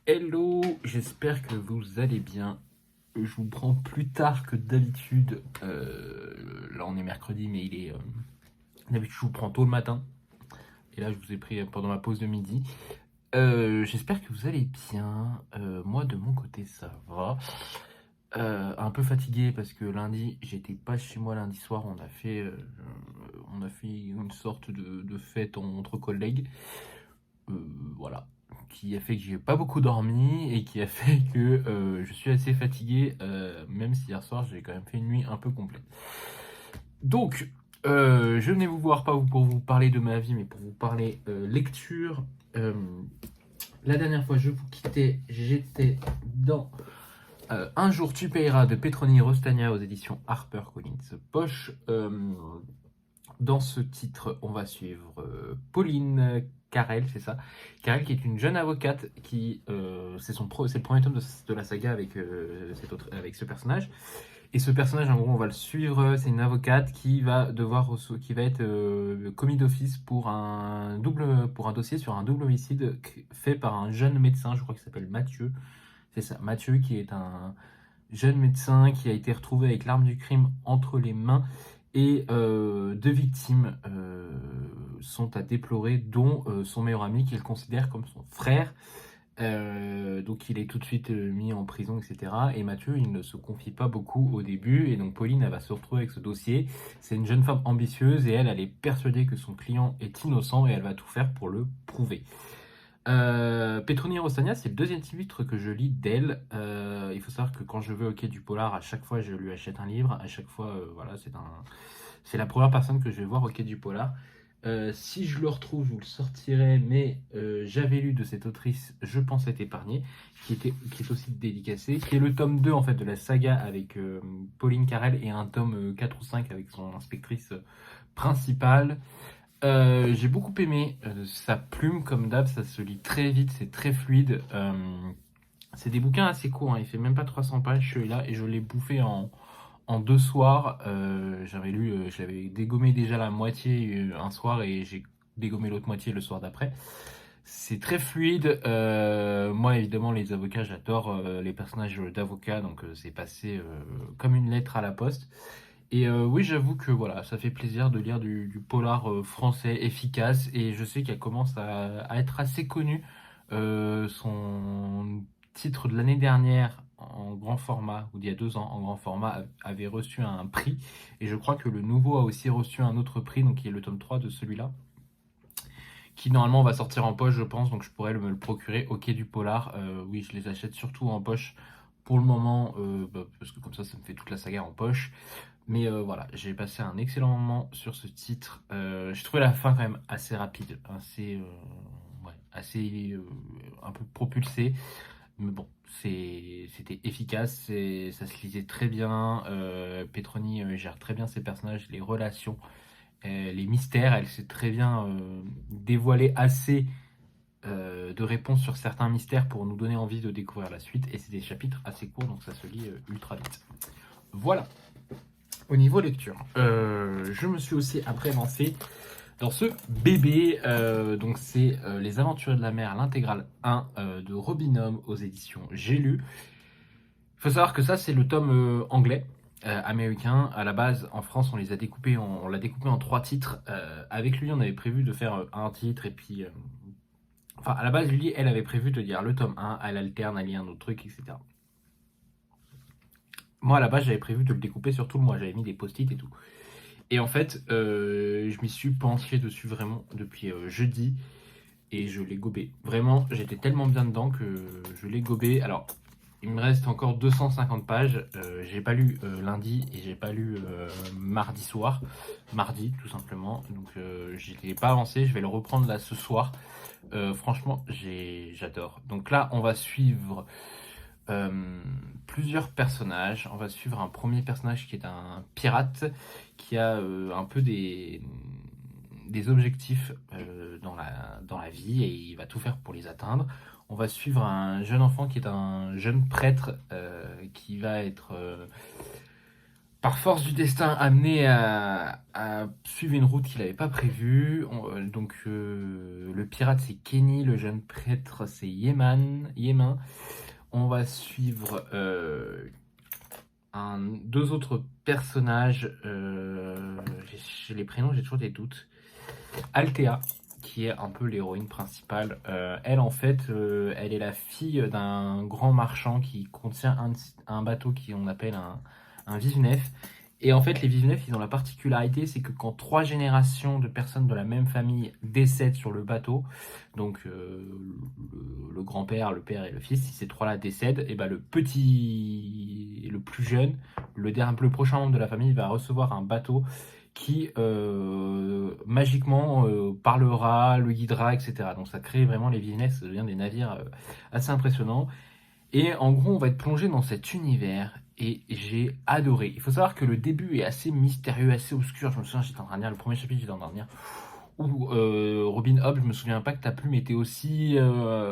Hello, j'espère que vous allez bien. Je vous prends plus tard que d'habitude. Là, on est mercredi, mais d'habitude, je vous prends tôt le matin. Et là, je vous ai pris pendant ma pause de midi. J'espère que vous allez bien. Moi, de mon côté, ça va. Un peu fatigué parce que lundi, j'étais pas chez moi lundi soir. On a fait une sorte de fête entre collègues. Voilà, qui a fait que j'ai pas beaucoup dormi et qui a fait que je suis assez fatigué, même si hier soir j'ai quand même fait une nuit un peu complète. Donc, je venais vous voir pas pour vous parler de ma vie, mais pour vous parler lecture. La dernière fois, je vous quittais, j'étais dans Un jour tu payeras de Petroni Rostagna aux éditions HarperCollins Poche. Dans ce titre, on va suivre Pauline Carrel, c'est ça. Carrel qui est une jeune avocate c'est le premier tome de la saga avec ce personnage. Et ce personnage, en gros, on va le suivre. C'est une avocate qui va être commis d'office pour un dossier sur un double homicide fait par un jeune médecin, je crois qu'il s'appelle Mathieu. C'est ça, Mathieu qui est un jeune médecin qui a été retrouvé avec l'arme du crime entre les mains. Et deux victimes sont à déplorer, dont son meilleur ami qu'il considère comme son frère. Donc il est tout de suite mis en prison, etc. Et Mathieu, il ne se confie pas beaucoup au début. Et donc Pauline, elle va se retrouver avec ce dossier. C'est une jeune femme ambitieuse et elle est persuadée que son client est innocent et elle va tout faire pour le prouver. Petroni Rostagna, c'est le deuxième titre que je lis d'elle. Il faut savoir que quand je vais au Quai du Polar, à chaque fois je lui achète un livre. À chaque fois, voilà, c'est la première personne que je vais voir au Quai du Polar. Si je le retrouve, je vous le sortirai, mais j'avais lu de cette autrice Je pense être épargné, qui est aussi dédicacée, qui est le tome 2 en fait de la saga avec Pauline Carrel et un tome 4 ou 5 avec son inspectrice principale. J'ai beaucoup aimé sa plume, comme d'hab, ça se lit très vite, c'est très fluide. C'est des bouquins assez courts, hein, il fait même pas 300 pages celui-là, et je l'ai bouffé en 2 soirs. Je l'avais dégommé déjà la moitié un soir et j'ai dégommé l'autre moitié le soir d'après. C'est très fluide. Moi, évidemment, les avocats, j'adore les personnages d'avocats, donc c'est passé comme une lettre à la poste. Et oui, j'avoue que voilà, ça fait plaisir de lire du polar français efficace et je sais qu'elle commence à être assez connue. Son titre de l'année dernière en grand format, ou d'il y a 2 ans en grand format, avait reçu un prix et je crois que le nouveau a aussi reçu un autre prix, donc qui est le tome 3 de celui-là, qui normalement va sortir en poche, je pense, donc je pourrais me le procurer au Quai du Polar. Oui, je les achète surtout en poche pour le moment, parce que comme ça me fait toute la saga en poche. Mais voilà, j'ai passé un excellent moment sur ce titre. J'ai trouvé la fin quand même assez rapide, assez un peu propulsé. Mais bon, c'était efficace, ça se lisait très bien. Petroni gère très bien ses personnages, les relations, les mystères. Elle sait très bien dévoiler assez de réponses sur certains mystères pour nous donner envie de découvrir la suite. Et c'est des chapitres assez courts, donc ça se lit ultra vite. Voilà. Au niveau lecture, je me suis aussi après lancé dans ce bébé. Donc c'est Les Aventures de la Mer, l'intégrale 1 de Robinhomme aux éditions J'ai lu. Il faut savoir que ça c'est le tome anglais, américain. À la base, en France, on l'a découpé en 3 titres. Avec lui, on avait prévu de faire un titre et puis... Enfin, à la base, lui, elle avait prévu de lire le tome 1, elle alterne, elle lit un autre truc, etc. Moi, à la base, j'avais prévu de le découper sur tout le mois. J'avais mis des post-it et tout. Et en fait, je m'y suis penché dessus vraiment depuis jeudi et je l'ai gobé. Vraiment, j'étais tellement bien dedans que je l'ai gobé. Alors, il me reste encore 250 pages. J'ai pas lu lundi et j'ai pas lu mardi soir. Mardi, tout simplement. Donc, j'étais pas avancé. Je vais le reprendre là ce soir. Franchement, j'adore. Donc là, on va suivre plusieurs personnages. On va suivre un premier personnage qui est un pirate qui a un peu des objectifs dans la vie et il va tout faire pour les atteindre. On va suivre un jeune enfant qui est un jeune prêtre qui va être par force du destin, amené à suivre une route qu'il n'avait pas prévue. Le pirate, c'est Kenny, le jeune prêtre, c'est Yémin. On va suivre deux autres personnages. J'ai les prénoms, j'ai toujours des doutes. Althea, qui est un peu l'héroïne principale. Elle, en fait, elle est la fille d'un grand marchand qui contient un bateau qu'on appelle un vive-nef. Et en fait, les vive-nefs, ils ont la particularité, c'est que quand 3 générations de personnes de la même famille décèdent sur le bateau, donc le grand-père, le père et le fils, si ces trois-là décèdent, et ben le plus jeune, le prochain membre de la famille va recevoir un bateau qui magiquement parlera, le guidera, etc. Donc ça crée vraiment les business, ça devient des navires assez impressionnants. Et en gros, on va être plongé dans cet univers et j'ai adoré. Il faut savoir que le début est assez mystérieux, assez obscur. Je me souviens, j'étais en train de lire le premier chapitre, j'étais en train de lire. Ou Robin Hood, je me souviens pas que ta plume était aussi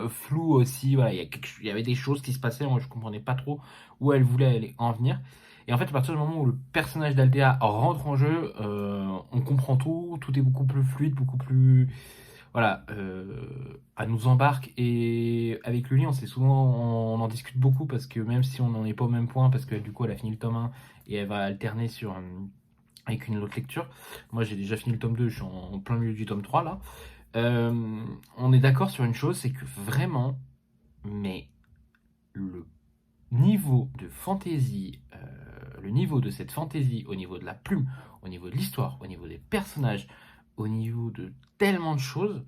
floue aussi. Voilà, il y avait des choses qui se passaient, moi je comprenais pas trop où elle voulait aller en venir. Et en fait, à partir du moment où le personnage d'Althea rentre en jeu, on comprend tout est beaucoup plus fluide, beaucoup plus voilà, elle nous embarque et avec Luli, on en discute beaucoup parce que même si on n'en est pas au même point, parce que du coup elle a fini le tome 1 et elle va alterner avec une autre lecture. Moi j'ai déjà fini le tome 2, je suis en plein milieu du tome 3 là. On est d'accord sur une chose, c'est que vraiment, mais le niveau de fantaisie, le niveau de cette fantaisie, au niveau de la plume, au niveau de l'histoire, au niveau des personnages, au niveau de tellement de choses,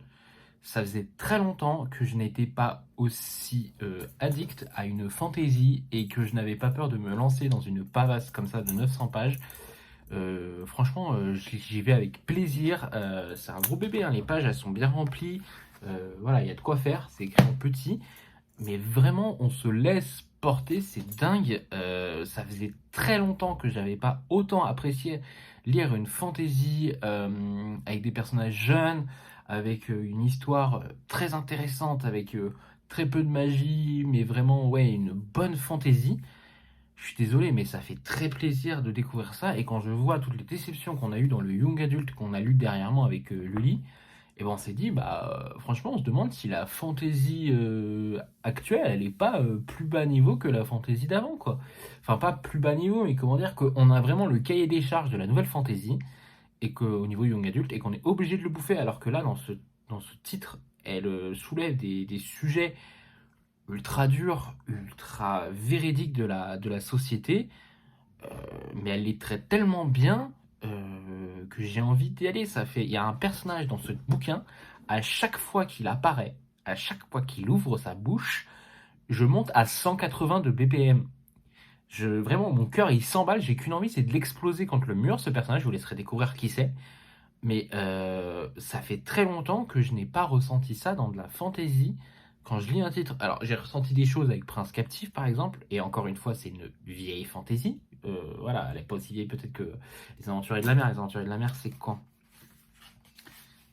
ça faisait très longtemps que je n'étais pas aussi addict à une fantaisie et que je n'avais pas peur de me lancer dans une pavasse comme ça de 900 pages. Franchement, j'y vais avec plaisir. C'est un gros bébé, hein, les pages elles sont bien remplies. Voilà, il y a de quoi faire, c'est écrit en petit. Mais vraiment, on se laisse porter, c'est dingue. Ça faisait très longtemps que j'avais pas autant apprécié lire une fantasy avec des personnages jeunes, avec une histoire très intéressante, avec très peu de magie, mais vraiment ouais une bonne fantasy. Je suis désolé, mais ça fait très plaisir de découvrir ça. Et quand je vois toutes les déceptions qu'on a eues dans le Young Adult qu'on a lu dernièrement avec Lully, et ben on s'est dit, bah franchement, on se demande si la fantasy actuelle, elle est pas plus bas niveau que la fantasy d'avant, quoi. Enfin, pas plus bas niveau, mais comment dire qu'on a vraiment le cahier des charges de la nouvelle fantasy, et qu'au niveau Young Adult, et qu'on est obligé de le bouffer, alors que là, dans ce titre, elle soulève des sujets ultra durs, ultra véridiques de la société, mais elle les traite tellement bien que j'ai envie d'y aller. Il y a un personnage dans ce bouquin, à chaque fois qu'il apparaît, à chaque fois qu'il ouvre sa bouche, je monte à 180 de BPM. Vraiment, mon cœur il s'emballe, j'ai qu'une envie, c'est de l'exploser contre le mur. Ce personnage, je vous laisserai découvrir qui c'est. Mais ça fait très longtemps que je n'ai pas ressenti ça dans de la fantasy. Quand je lis un titre, alors j'ai ressenti des choses avec Prince Captif par exemple, et encore une fois c'est une vieille fantasy. Voilà, elle n'est pas aussi vieille peut-être que Les Aventuriers de la Mer. Les Aventuriers de la Mer c'est quand?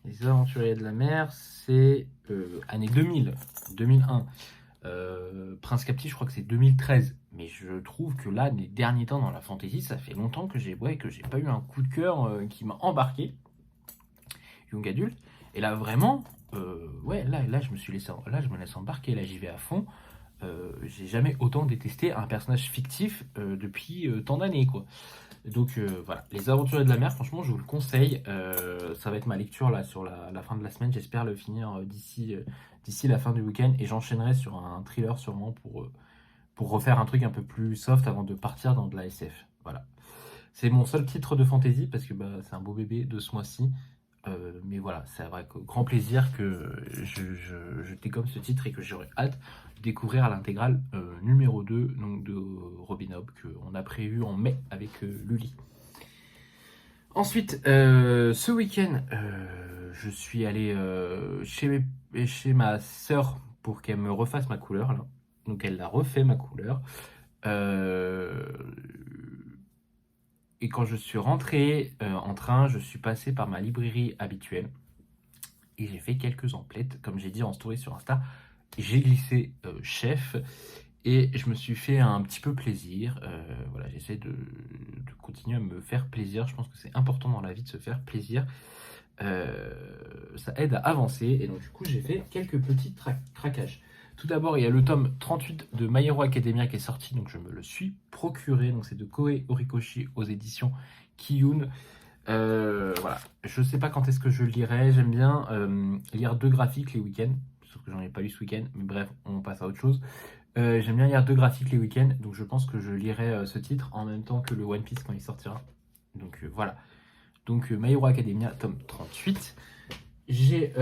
Les Aventuriers de la Mer c'est année 2000, 2001. Prince Captif je crois que c'est 2013. Mais je trouve que là, les derniers temps dans la fantasy, ça fait longtemps que j'ai pas eu un coup de cœur qui m'a embarqué. Young Adult. Et là, vraiment, ouais, là, je me laisse embarquer, là, j'y vais à fond. J'ai jamais autant détesté un personnage fictif depuis tant d'années, quoi. Donc voilà, Les Aventuriers de la Mer, franchement, je vous le conseille. Ça va être ma lecture là sur la fin de la semaine. J'espère le finir d'ici la fin du week-end et j'enchaînerai sur un thriller sûrement pour refaire un truc un peu plus soft avant de partir dans de la SF. Voilà. C'est mon seul titre de fantasy parce que bah, c'est un beau bébé de ce mois-ci. Mais voilà, c'est vrai que grand plaisir que je dégomme ce titre et que j'aurais hâte de découvrir à l'intégrale numéro 2 donc de Robin Hood qu'on a prévu en mai avec Lully. Ensuite, ce week-end, je suis allé chez ma sœur pour qu'elle me refasse ma couleur. Là. Donc elle a refait ma couleur. Et quand je suis rentré en train, je suis passé par ma librairie habituelle et j'ai fait quelques emplettes. Comme j'ai dit en story sur Insta, j'ai glissé chef Et je me suis fait un petit peu plaisir. Voilà, j'essaie de continuer à me faire plaisir. Je pense que c'est important dans la vie de se faire plaisir. Ça aide à avancer. Et donc, du coup, j'ai fait quelques petits craquages. Tout d'abord, il y a le tome 38 de My Hero Academia qui est sorti. Donc, je me le suis procuré. Donc, c'est de Koei Horikoshi aux éditions Kiyun. Voilà, je sais pas quand est-ce que je le lirai. J'aime bien lire 2 graphiques les week-ends. Sauf que j'en ai pas lu ce week-end. Mais bref, on passe à autre chose. J'aime bien lire 2 graphiques les week-ends, donc je pense que je lirai ce titre en même temps que le One Piece quand il sortira. Donc voilà. Donc My Hero Academia, tome 38. J'ai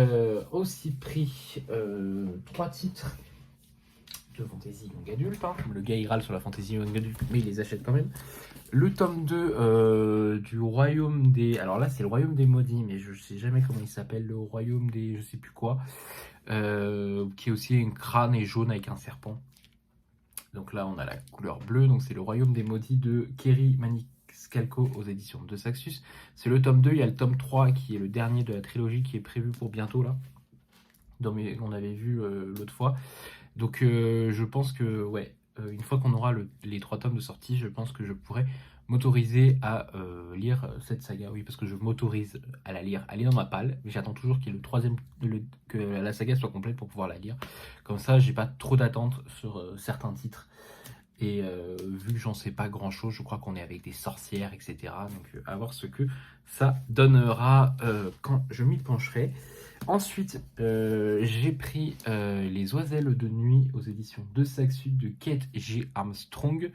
aussi pris 3 titres de fantasy young adulte. Hein. Le gars il râle sur la fantasy young adulte, mais il les achète quand même. Le tome 2 du Royaume des... Alors là c'est le Royaume des Maudits, mais je sais jamais comment il s'appelle, le Royaume des... je sais plus quoi. Qui est aussi un crâne et jaune avec un serpent. Donc là, on a la couleur bleue, donc c'est le Royaume des Maudits de Kerry Maniscalco aux éditions de Saxus. C'est le tome 2, il y a le tome 3 qui est le dernier de la trilogie qui est prévu pour bientôt là. On avait vu l'autre fois. Donc je pense que, ouais, une fois qu'on aura les 3 tomes de sortie, je pense que je pourrais m'autoriser à lire cette saga. Oui, parce que je m'autorise à la lire. Elle est dans ma palle, mais j'attends toujours qu'il y ait le troisième, que la saga soit complète pour pouvoir la lire. Comme ça, j'ai pas trop d'attentes sur certains titres. Et vu que j'en sais pas grand chose, je crois qu'on est avec des sorcières, etc. Donc à voir ce que ça donnera quand je m'y pencherai. Ensuite, j'ai pris Les Oiselles de nuit aux éditions de Saxus de Kate J. Armstrong.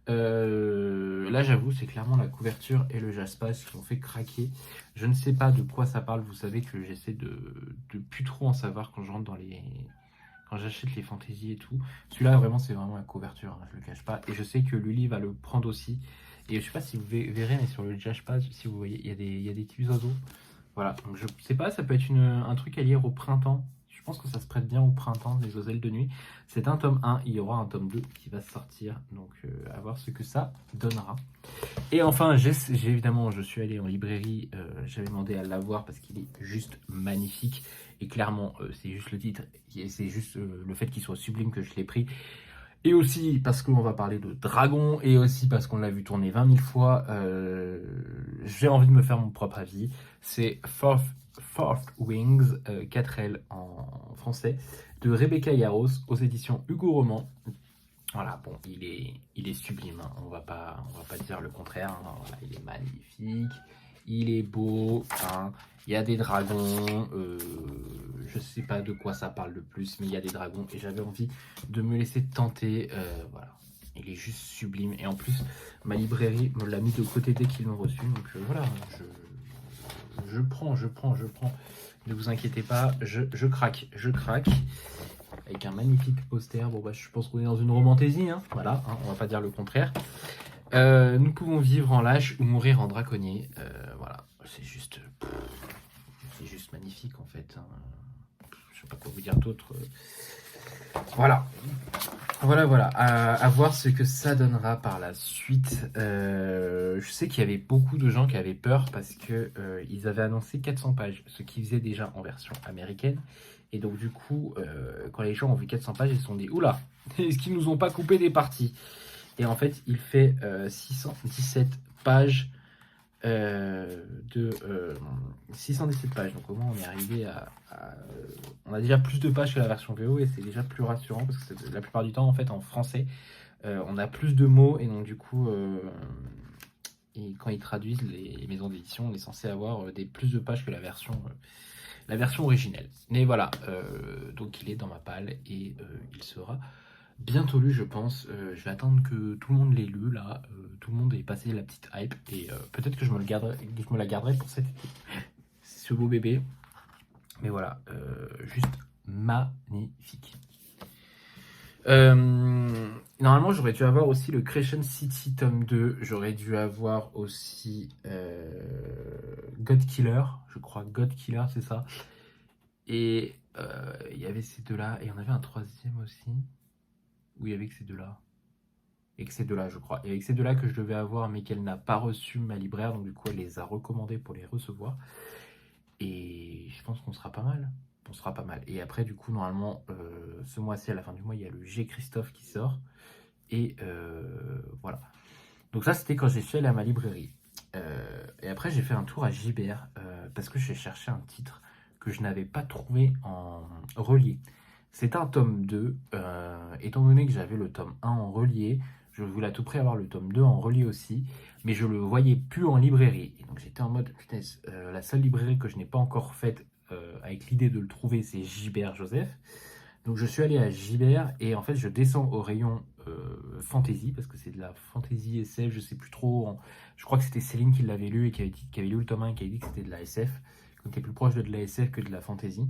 Là, j'avoue, c'est clairement la couverture et le jaspage qui m'ont fait craquer. Je ne sais pas de quoi ça parle. Vous savez que j'essaie de plus trop en savoir quand je rentre dans les... Quand j'achète les fantaisies et tout. Celui-là, vraiment, c'est vraiment la couverture, hein, je le cache pas. Et je sais que Lully va le prendre aussi. Et je sais pas si vous verrez, mais sur le jaspage, si vous voyez, il y a des petits oiseaux. Voilà, donc je sais pas, ça peut être un truc à lire au printemps. Je pense que ça se prête bien au printemps, Les Oiselles de nuit. C'est un tome 1, il y aura un tome 2 qui va sortir, donc à voir ce que ça donnera. Et enfin, j'ai évidemment, je suis allé en librairie, j'avais demandé à l'avoir parce qu'il est juste magnifique. Et clairement, c'est juste le titre, c'est juste le fait qu'il soit sublime que je l'ai pris. Et aussi parce qu'on va parler de dragon, et aussi parce qu'on l'a vu tourner 20 000 fois, j'ai envie de me faire mon propre avis. C'est Fourth Wings, 4L en français, de Rebecca Yarros aux éditions Hugo Roman. Voilà, bon, il est sublime, hein. On va pas dire le contraire, hein. Voilà, il est magnifique, il est beau, hein. Il y a des dragons, je sais pas de quoi ça parle le plus, mais il y a des dragons et j'avais envie de me laisser tenter, voilà. Il est juste sublime et en plus, ma librairie me l'a mis de côté dès qu'ils l'ont reçu, donc voilà, je prends, ne vous inquiétez pas, je craque, avec un magnifique poster. Bon, bah, je pense qu'on est dans une romantaisie, hein. Voilà, hein, on va pas dire le contraire. Nous pouvons vivre en lâche ou mourir en draconnier. Voilà, c'est juste magnifique en fait, hein. Je sais pas quoi vous dire d'autre. Voilà. À voir ce que ça donnera par la suite. Je sais qu'il y avait beaucoup de gens qui avaient peur parce que ils avaient annoncé 400 pages, ce qu'ils faisaient déjà en version américaine. Et donc du coup, quand les gens ont vu 400 pages, ils se sont dit « Oula, est-ce qu'ils nous ont pas coupé des parties ?» Et en fait, il fait 617 pages 617 pages. Donc au moins, on est arrivé on a déjà plus de pages que la version VO et c'est déjà plus rassurant parce que la plupart du temps, en fait, en français, on a plus de mots et donc du coup... et quand ils traduisent les maisons d'édition, on est censé avoir plus de pages que la version originelle. Mais voilà, donc il est dans ma palle et il sera bientôt lu, je pense. Je vais attendre que tout le monde l'ait lu, là. Tout le monde ait passé la petite hype et peut-être que je me la garderai pour cet été. Ce beau bébé. Mais voilà, juste magnifique. Normalement, j'aurais dû avoir aussi le Crescent City tome 2. J'aurais dû avoir aussi God Killer. Je crois God Killer, c'est ça. Et il y avait ces deux-là. Et il y en avait un troisième aussi. Où il y avait que ces deux-là. Et que ces deux-là, je crois. Et avec ces deux-là que je devais avoir, mais qu'elle n'a pas reçu ma libraire. Donc du coup, elle les a recommandés pour les recevoir. Et je pense qu'on sera pas mal. On sera pas mal. Et après, du coup, normalement, ce mois-ci, à la fin du mois, il y a le G Christophe qui sort. Et voilà. Donc ça, c'était quand j'ai suis allé à ma librairie. Et après, j'ai fait un tour à Gibert parce que j'ai cherché un titre que je n'avais pas trouvé en relié. C'est un tome 2. Étant donné que j'avais le tome 1 en relié, je voulais à tout prix avoir le tome 2 en relié aussi, mais je le voyais plus en librairie. Et donc j'étais en mode, putain, la seule librairie que je n'ai pas encore faite avec l'idée de le trouver, c'est Gibert Joseph. Donc je suis allé à Gibert et en fait je descends au rayon fantasy parce que c'est de la fantasy SF, je sais plus trop. Je crois que c'était Céline qui l'avait lu et qui avait lu le tome 1 et qui avait dit que c'était de la SF, qu'on était plus proche de la SF que de la fantasy.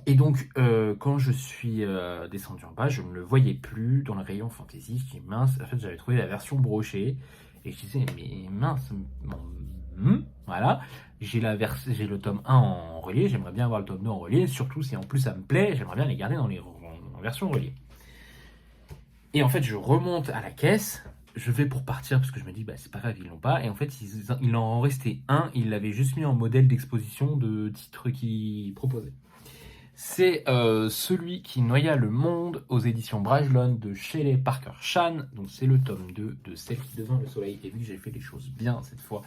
Et donc quand je suis descendu en bas, je ne le voyais plus dans le rayon fantasy. Je dis mince, en fait j'avais trouvé la version brochée et je disais mais mince, voilà. J'ai le tome 1 en relié, j'aimerais bien avoir le tome 2 en relié, surtout si en plus ça me plaît, j'aimerais bien les garder en version reliée. Et en fait, je remonte à la caisse, je vais pour partir parce que je me dis, bah c'est pas grave, ils l'ont pas. Et en fait, il en restait un, il l'avait juste mis en modèle d'exposition de titres qu'il proposait. C'est celui qui noya le monde aux éditions Brajlon de Shelley Parker Chan. Donc c'est le tome 2 de Celle qui devint le soleil. Et vu que j'ai fait les choses bien cette fois,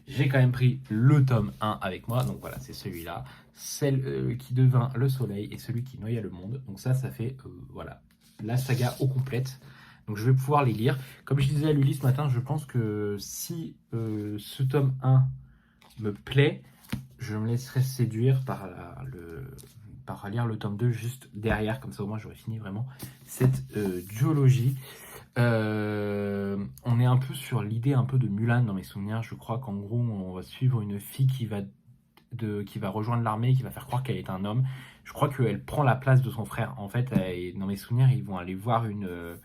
j'ai quand même pris le tome 1 avec moi. Donc voilà, c'est celui-là. Celle qui devint le soleil et celui qui noya le monde. Donc ça fait voilà, la saga au complète. Donc je vais pouvoir les lire. Comme je disais à Lully ce matin, je pense que si ce tome 1 me plaît, je me laisserai séduire par lire le tome 2 juste derrière. Comme ça au moins j'aurai fini vraiment cette duologie. On est un peu sur l'idée un peu de Mulan dans mes souvenirs. Je crois qu'en gros on va suivre une fille qui va rejoindre l'armée, qui va faire croire qu'elle est un homme. Je crois qu'elle prend la place de son frère. En fait, dans mes souvenirs, ils vont aller voir une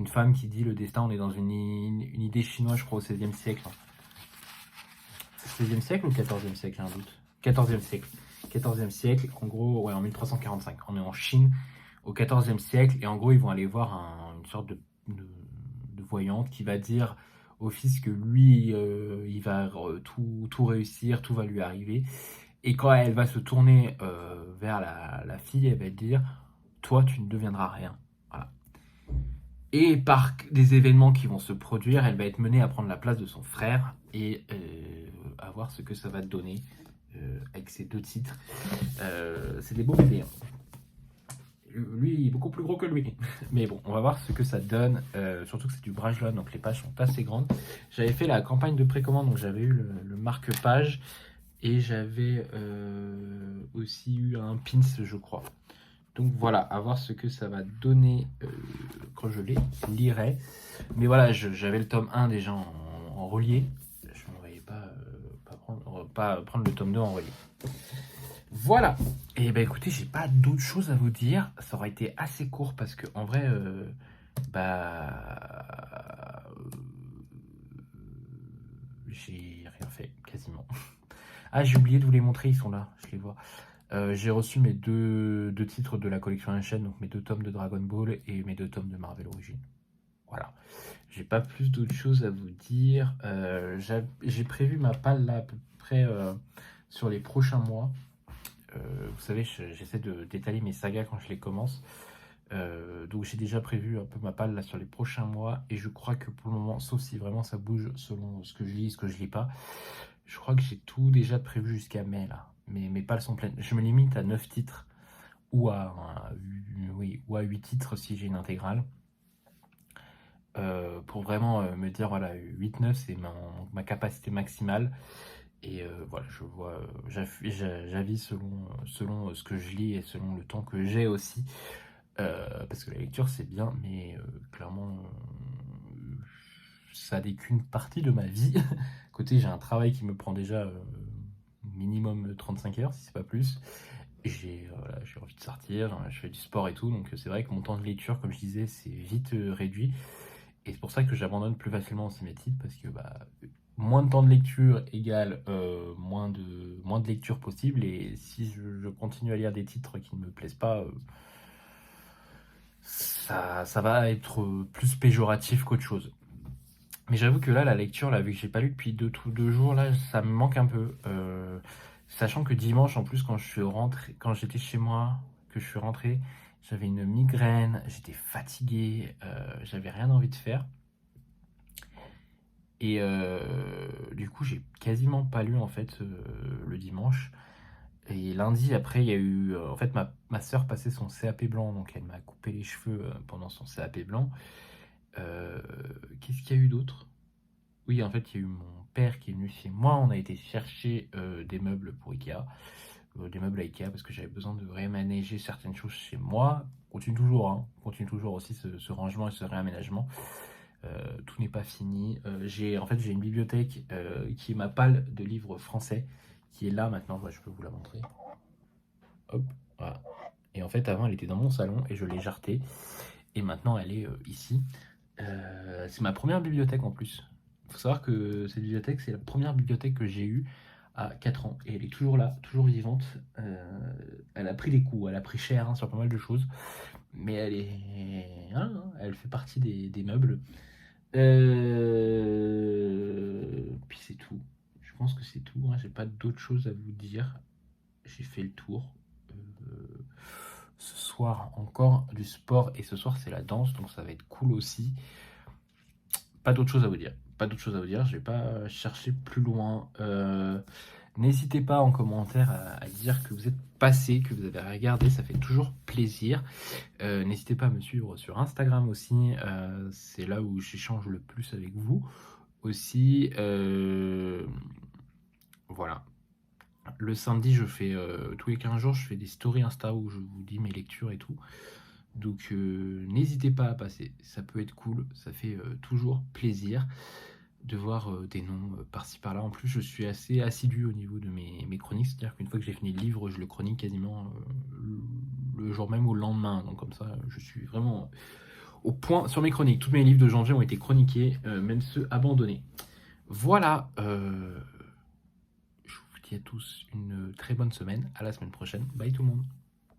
femme qui dit le destin. On est dans une idée chinoise, je crois, au XVIe siècle. 16e siècle ou 14e siècle, j'ai un doute. 14e siècle. 14e siècle, en gros, ouais, en 1345. On est en Chine au 14e siècle, et en gros, ils vont aller voir une sorte de voyante qui va dire au fils que lui, il va tout réussir, tout va lui arriver. Et quand elle va se tourner vers la fille, elle va dire « Toi, tu ne deviendras rien. » Voilà. Et par des événements qui vont se produire, elle va être menée à prendre la place de son frère et à voir ce que ça va donner avec ces deux titres. C'est des beaux bébés. Hein. Lui, il est beaucoup plus gros que lui. Mais bon, on va voir ce que ça donne. Surtout que c'est du Brajlon, donc les pages sont assez grandes. J'avais fait la campagne de précommande, donc j'avais eu le marque-page. Et j'avais aussi eu un pins, je crois. Donc voilà, à voir ce que ça va donner quand je les lirai. Mais voilà, j'avais le tome 1 déjà en relié. Je ne voyais pas prendre le tome 2 en relié. Voilà. Et ben écoutez, j'ai pas d'autre chose à vous dire. Ça aurait été assez court parce que en vrai, j'ai rien fait quasiment. Ah, j'ai oublié de vous les montrer, ils sont là, je les vois. J'ai reçu mes deux titres de la collection Enchaîne, donc mes 2 tomes de Dragon Ball et mes 2 tomes de Marvel Origins. Voilà. J'ai pas plus d'autres choses à vous dire. J'ai prévu ma palle là à peu près sur les prochains mois. Vous savez, j'essaie d'étaler mes sagas quand je les commence. Donc j'ai déjà prévu un peu ma palle là sur les prochains mois. Et je crois que pour le moment, sauf si vraiment ça bouge selon ce que je lis, ce que je lis pas, je crois que j'ai tout déjà prévu jusqu'à mai là. Mes pales sont pleines. Je me limite à 9 titres ou à 8 titres si j'ai une intégrale. Pour vraiment me dire voilà, 8-9 c'est ma capacité maximale. Et voilà, j'avise selon ce que je lis et selon le temps que j'ai aussi. Parce que la lecture c'est bien, mais clairement ça n'est qu'une partie de ma vie. Côté, j'ai un travail qui me prend déjà minimum 35 heures, si c'est pas plus. J'ai envie de sortir, je fais du sport et tout, donc c'est vrai que mon temps de lecture, comme je disais, c'est vite réduit. Et c'est pour ça que j'abandonne plus facilement aussi mes titres, parce que moins de temps de lecture égale moins de lecture possible. Et si je continue à lire des titres qui ne me plaisent pas, ça va être plus péjoratif qu'autre chose. Mais j'avoue que là, la lecture, là, vu que j'ai pas lu depuis 2 jours, là, ça me manque un peu. Sachant que dimanche, en plus, quand j'étais chez moi, que je suis rentré. J'avais une migraine, j'étais fatigué, j'avais rien envie de faire. Et du coup, j'ai quasiment pas lu en fait le dimanche. Et lundi, après, il y a eu. En fait, ma soeur passait son CAP blanc, donc elle m'a coupé les cheveux pendant son CAP blanc. Euh, Qu'est-ce qu'il y a eu d'autre? Oui, en fait, il y a eu mon père qui est venu chez moi. On a été chercher des meubles pour Ikea, des meubles à Ikea, parce que j'avais besoin de réaménager certaines choses chez moi. Continue toujours, hein. Continue toujours aussi ce rangement et ce réaménagement. Tout n'est pas fini. J'ai une bibliothèque qui est ma palle de livres français, qui est là maintenant. Moi, je peux vous la montrer. Hop, voilà. Et en fait, avant, elle était dans mon salon et je l'ai jartée. Et maintenant, elle est ici. C'est ma première bibliothèque en plus. Il faut savoir que cette bibliothèque, c'est la première bibliothèque que j'ai eue à 4 ans. Et elle est toujours là, toujours vivante. Elle a pris des coups, elle a pris cher hein, sur pas mal de choses. Mais elle fait partie des meubles. Puis c'est tout. Je pense que c'est tout, hein. J'ai pas d'autre chose à vous dire. J'ai fait le tour. Ce soir encore du sport et ce soir c'est la danse donc ça va être cool aussi. Pas d'autre chose à vous dire. Pas d'autre chose à vous dire. Je vais pas chercher plus loin. N'hésitez pas en commentaire à dire que vous êtes passé, que vous avez regardé, ça fait toujours plaisir. N'hésitez pas à me suivre sur Instagram aussi, c'est là où j'échange le plus avec vous aussi. Voilà. Le samedi, je fais tous les 15 jours, je fais des stories Insta où je vous dis mes lectures et tout. Donc n'hésitez pas à passer, ça peut être cool, ça fait toujours plaisir de voir des noms par-ci par-là. En plus, je suis assez assidu au niveau de mes chroniques, c'est-à-dire qu'une fois que j'ai fini le livre, je le chronique quasiment le jour même ou le lendemain. Donc comme ça, je suis vraiment au point sur mes chroniques. Tous mes livres de janvier ont été chroniqués, même ceux abandonnés. Voilà, je vous dis à tous une très bonne semaine. À la semaine prochaine. Bye tout le monde.